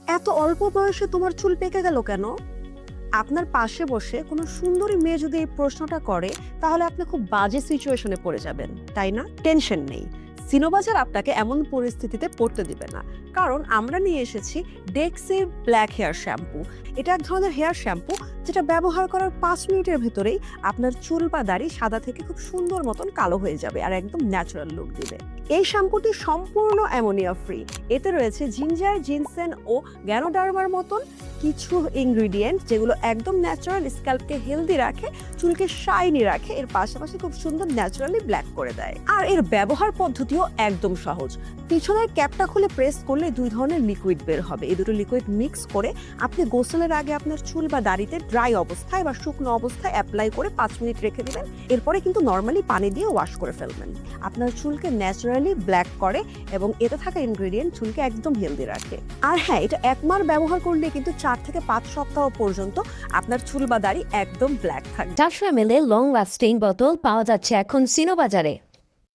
এত অল্প বয়সে তোমার চুল পেকে গেল কেন? আপনার পাশে বসে কোনো সুন্দরী মেয়ে যদি এই প্রশ্নটা করে, তাহলে আপনি খুব বাজে সিচুয়েশনে পড়ে যাবেন, তাই না? টেনশন নেই, সিনোবাজার আপনাকে এমন পরিস্থিতিতে পড়তে দিবে না। কারণ আমরা নিয়ে এসেছি ডেক্সি ব্ল্যাক হেয়ার শ্যাম্পু। এটা এক ধরনের হেয়ার শ্যাম্পু যেটা ব্যবহার করার 5 মিনিটের ভেতরেই আপনার চুল বা দাড়ি সাদা থেকে খুব সুন্দর মতন কালো হয়ে যাবে আর একদম ন্যাচারাল লুক দিবে। এই শ্যাম্পুটি সম্পূর্ণ অ্যামোনিয়া ফ্রি। এতে রয়েছে জিঞ্জার, জিনসেন ও গ্যানোডার্মার মতন কিছু ইনগ্রিডিয়েন্ট যেগুলো একদম ন্যাচারাল, স্ক্যাল্পকে হেলদি রাখে, চুলকে শাইনি রাখে, এর পাশাপাশি খুব সুন্দর ন্যাচারালি ব্ল্যাক করে দেয়। আর এর ব্যবহার পদ্ধতিও একদম সহজ। পিছনের ক্যাপটা খুলে প্রেস করলে 2 ধরনের লিকুইড বের হবে। এই দুটো লিকুইড মিক্স করে আপনি গোসলের আগে আপনার চুল বা দাড়িতে ড্রাই অবস্থায় বা শুকনো অবস্থায় অ্যাপ্লাই করে 5 মিনিট রেখে দিবেন। এরপরে কিন্তু নর্মালি পানি দিয়ে ওয়াশ করে ফেলবেন। আপনার চুলকে ন্যাচারালি ব্ল্যাক করে এবং এতে থাকা ইনগ্রিডিয়েন্ট চুলকে একদম হেলদি রাখে। আর হ্যাঁ, এটা 1 মাস ব্যবহার করলে কিন্তু 4 থেকে 5 সপ্তাহ পর্যন্ত আপনার চুল বা দাড়ি একদম ব্ল্যাক থাকবে। 400 ml লং লাস্টিং বোতল পাওয়া যাচ্ছে এখন সিনো বাজারে।